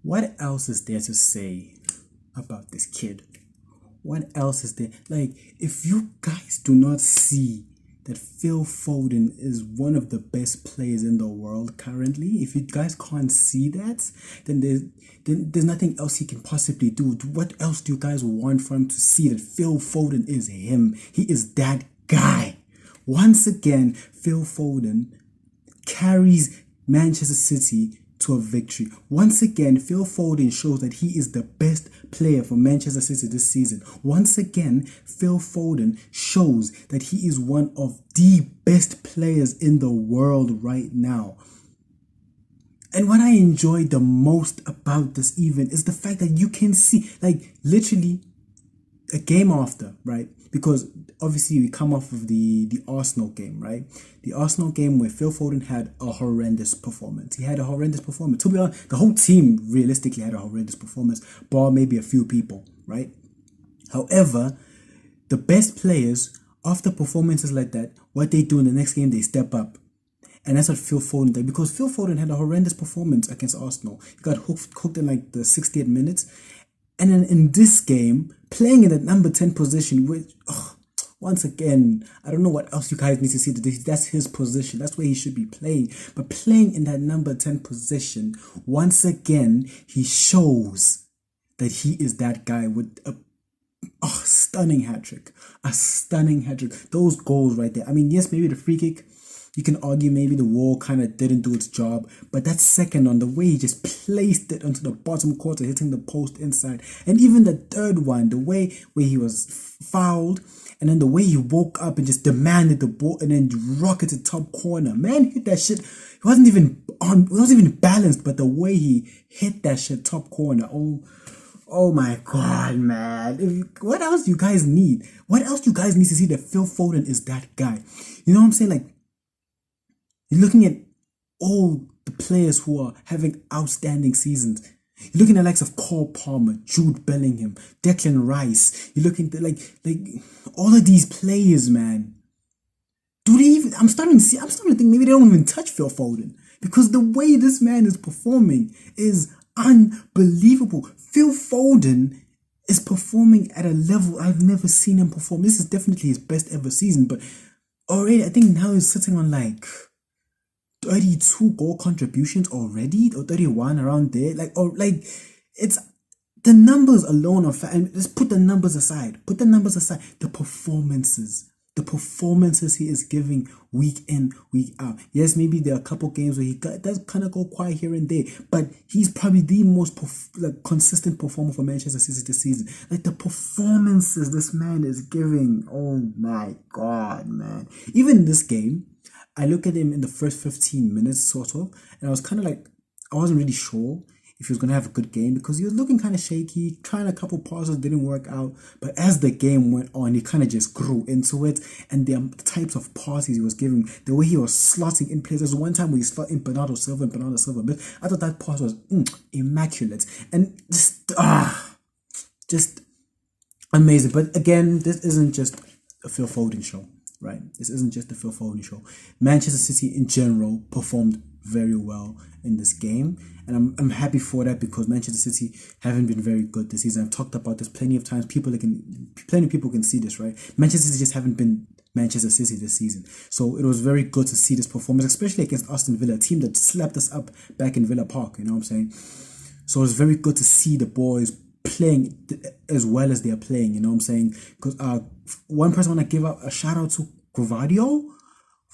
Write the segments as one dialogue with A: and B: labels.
A: What else is there to say about this kid? What else is there? Like, if you guys do not see that Phil Foden is one of the best players in the world currently, if you guys can't see that, then there's nothing else he can possibly do. What else do you guys want for him to see that Phil Foden is him? He is that guy. Once again, Phil Foden carries Manchester City to a victory. Once again, Phil Foden shows that he is the best player for Manchester City this season. Once again, Phil Foden shows that he is one of the best players in the world right now. And what I enjoy the most about this event is the fact that you can see, like, literally a game after, right? Because obviously we come off of the Arsenal game, right? The Arsenal game where Phil Foden had a horrendous performance. He had a horrendous performance. To be honest, the whole team realistically had a horrendous performance, bar maybe a few people, right? However, the best players, after performances like that, what they do in the next game, they step up. And that's what Phil Foden did, because Phil Foden had a horrendous performance against Arsenal. He got hooked in like the 68 minutes. And then in this game, playing in the number 10 position, which, once again, I don't know what else you guys need to see. That's his position. That's where he should be playing. But playing in that number 10 position, once again, he shows that he is that guy with a stunning hat-trick. A stunning hat-trick. Those goals right there. I mean, yes, maybe the free kick, you can argue maybe the wall kind of didn't do its job, but that second one, the way he just placed it onto the bottom quarter, hitting the post inside, and even the third one, the way where he was fouled, and then the way he woke up and just demanded the ball and then rocketed top corner. Man hit that shit. He wasn't even balanced, but the way he hit that shit top corner, oh my God, man. What else do you guys need? What else do you guys need to see that Phil Foden is that guy? You know what I'm saying? Like, you're looking at all the players who are having outstanding seasons. You're looking at the likes of Cole Palmer, Jude Bellingham, Declan Rice. You're looking at like all of these players, man. Do they even? I'm starting to think maybe they don't even touch Phil Foden, because the way this man is performing is unbelievable. Phil Foden is performing at a level I've never seen him perform. This is definitely his best ever season, but already I think now he's sitting on like 32 goal contributions already, or 31, around there. It's the numbers alone are and just put the numbers aside. The performances he is giving week in, week out. Yes, maybe there are a couple games where he does kind of go quiet here and there, but he's probably the most consistent performer for Manchester City this season. Like, the performances this man is giving, oh my God, man. Even in this game, I look at him in the first 15 minutes, sort of, and I was kind of like, I wasn't really sure if he was going to have a good game, because he was looking kind of shaky, trying a couple passes, didn't work out. But as the game went on, he kind of just grew into it, and the types of passes he was giving, the way he was slotting in places. One time where he slot in Bernardo Silva, I thought that pass was immaculate, and just amazing. But again, this isn't just a Phil Foden show. Right, this isn't just the Phil Foden show. Manchester City in general performed very well in this game, and I'm happy for that, because Manchester City haven't been very good this season. I've talked about this plenty of times. Plenty of people can see this, right? Manchester City just haven't been Manchester City this season, so it was very good to see this performance, especially against Aston Villa, a team that slapped us up back in Villa Park. You know what I'm saying? So it's very good to see the boys playing as well as they are playing, you know what I'm saying? Because one person I want to give out a shout out to Gvardio,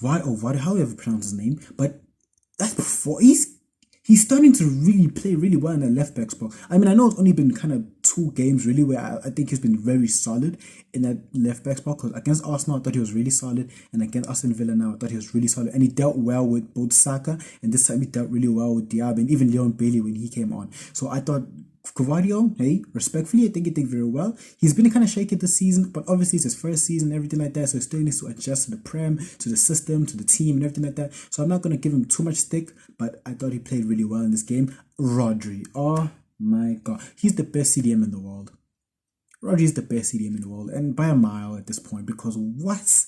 A: however you pronounce his name, but that's before he's starting to really play really well in the left back spot. I mean, I know it's only been kind of 2 games really where I think he's been very solid in that left back spot, because against Arsenal I thought he was really solid, and against Aston Villa now I thought he was really solid, and he dealt well with both Saka, and this time he dealt really well with Diaby and even Leon Bailey when he came on. So I thought Gvardio, hey, respectfully, I think he did very well. He's been kind of shaky this season, but obviously it's his first season, everything like that, so he still needs to adjust to the Prem, to the system, to the team, and everything like that. So I'm not going to give him too much stick, but I thought he played really well in this game. Rodri, oh my God, he's the best CDM in the world. Rodri is the best CDM in the world, and by a mile at this point, because what?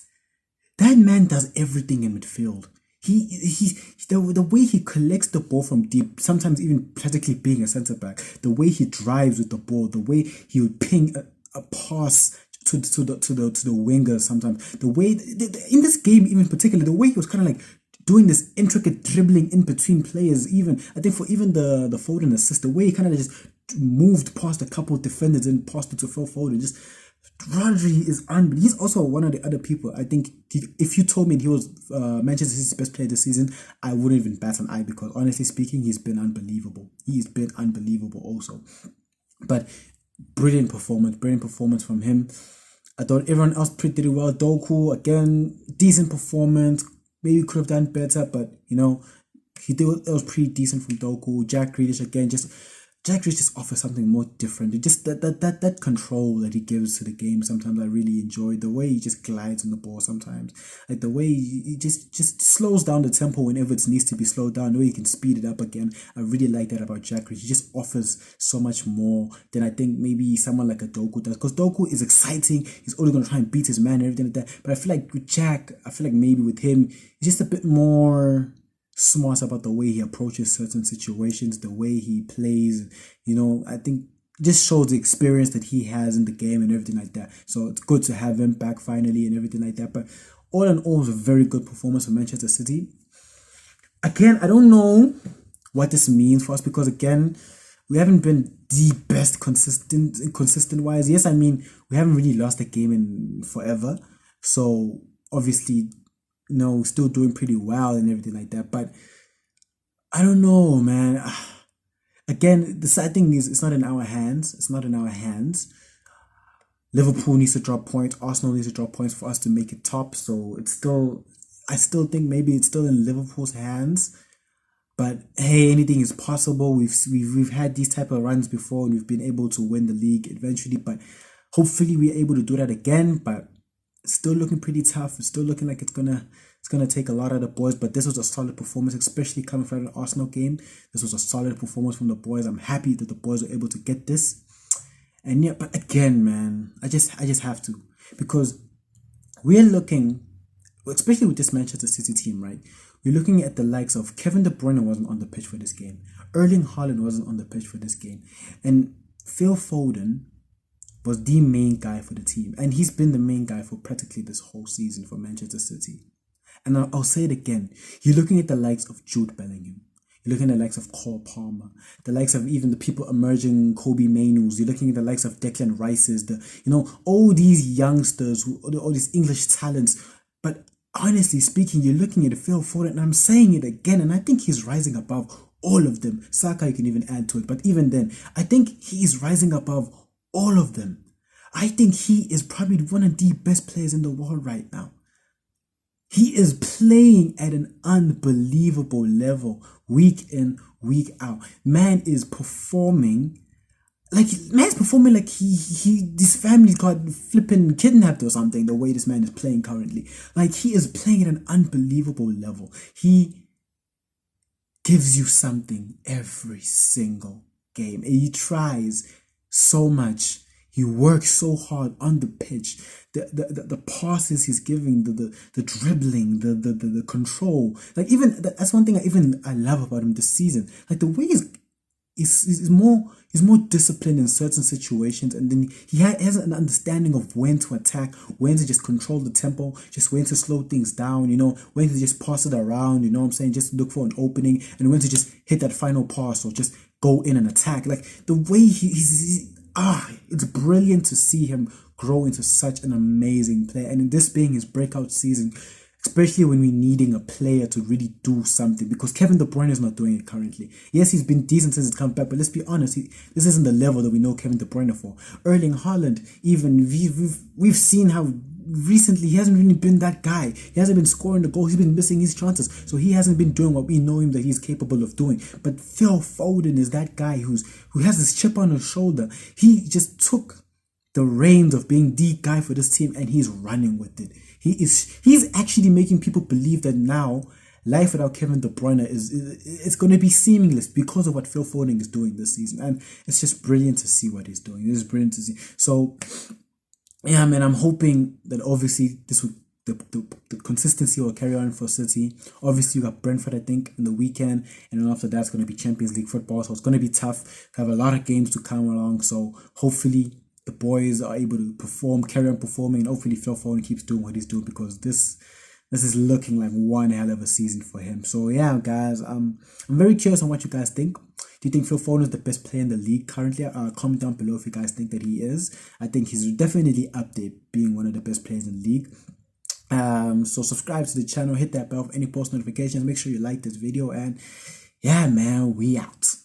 A: That man does everything in midfield. The way he collects the ball from deep, sometimes even practically being a centre back, the way he drives with the ball, the way he would ping a pass to the winger sometimes, the way in this game even particularly, the way he was kind of like doing this intricate dribbling in between players. Even I think for even the Foden assist, the way he kind of just moved past a couple of defenders and passed it to Phil Foden, just Rodri is unbelievable. He's also one of the other people. I think if you told me he was Manchester City's best player this season, I wouldn't even bat an eye, because honestly speaking, he's been unbelievable. He's been unbelievable also. But brilliant performance from him. I thought everyone else pretty well. Doku, again, decent performance. Maybe could have done better, but it was pretty decent from Doku. Jack Grealish, again, Jack Grealish just offers something more different. It just that control that he gives to the game. Sometimes I really enjoy the way he just glides on the ball. Sometimes, like the way he just slows down the tempo whenever it needs to be slowed down. The way he can speed it up again. I really like that about Jack Grealish. He just offers so much more than I think maybe someone like a Doku does. Because Doku is exciting. He's always gonna try and beat his man and everything like that. But I feel like with Jack, maybe with him, he's just a bit more smart about the way he approaches certain situations, the way he plays. I think just shows the experience that he has in the game and everything like that. So it's good to have him back finally and everything like that. But all in all, it was a very good performance for Manchester City. Again, I don't know what this means for us, because again, we haven't been the best consistent wise. Yes, I mean, we haven't really lost a game in forever. So obviously, still doing pretty well and everything like that. But I don't know, man. Again, the sad thing is it's not in our hands. Liverpool needs to drop points. Arsenal needs to drop points for us to make it top. So I still think maybe it's still in Liverpool's hands. But hey, anything is possible. We've had these type of runs before, and we've been able to win the league eventually. But hopefully we're able to do that again. But it's still looking pretty tough. It's still looking like it's gonna take a lot of the boys, but this was a solid performance, especially coming from an Arsenal game. This was a solid performance from the boys. I'm happy that the boys were able to get this. And yeah, but again, man, I just have to, because we're looking, especially with this Manchester City team, right? We're looking at the likes of Kevin De Bruyne wasn't on the pitch for this game. Erling Haaland wasn't on the pitch for this game. And Phil Foden was the main guy for the team. And he's been the main guy for practically this whole season for Manchester City. And I'll say it again. You're looking at the likes of Jude Bellingham. You're looking at the likes of Cole Palmer. The likes of even the people emerging, Kobe Mainus. You're looking at the likes of Declan Rice's. All these youngsters, all these English talents. But honestly speaking, you're looking at Phil Foden, and I'm saying it again, and I think he's rising above all of them. Saka, you can even add to it. But even then, I think he is rising above all of them. I think he is probably one of the best players in the world right now. He is playing at an unbelievable level week in, week out. Man is performing like this family got flipping kidnapped or something, the way this man is playing currently. Like, he is playing at an unbelievable level. He gives you something every single game. And he tries so much. He works so hard on the pitch. The passes he's giving, the dribbling, the control. Like, even that's one thing I love about him this season. Like, the way he's more disciplined in certain situations, and then he has an understanding of when to attack, when to just control the tempo, just when to slow things down, when to just pass it around, what I'm saying, just look for an opening, and when to just hit that final pass or just go in and attack. Like, the way it's brilliant to see him grow into such an amazing player. And in this being his breakout season, especially when we're needing a player to really do something, because Kevin De Bruyne is not doing it currently. Yes, he's been decent since he's come back, but let's be honest, this isn't the level that we know Kevin De Bruyne for. Erling Haaland, even we've seen how recently he hasn't really been that guy. He hasn't been scoring the goals. He's been missing his chances, so he hasn't been doing what we know him that he's capable of doing. But Phil Foden is that guy who has this chip on his shoulder. He just took the reins of being the guy for this team, and he's running with it. He's actually making people believe that now life without Kevin De Bruyne it's going to be seamless because of what Phil Foden is doing this season. And it's just brilliant to see what he's doing. It's brilliant to see. So yeah, man, I'm hoping that obviously this would the consistency will carry on for City. Obviously, you got Brentford, I think, in the weekend, and then after that, it's going to be Champions League football. So it's going to be tough. Have a lot of games to come along. So hopefully, the boys are able to perform, carry on performing, and hopefully Phil Foden keeps doing what he's doing, because this is looking like one hell of a season for him. So yeah, guys, I'm very curious on what you guys think. Do you think Phil Foden is the best player in the league currently? Comment down below if you guys think that he is. I think he's definitely up there, being one of the best players in the league. So subscribe to the channel, hit that bell for any post notifications. Make sure you like this video, and yeah, man, we out.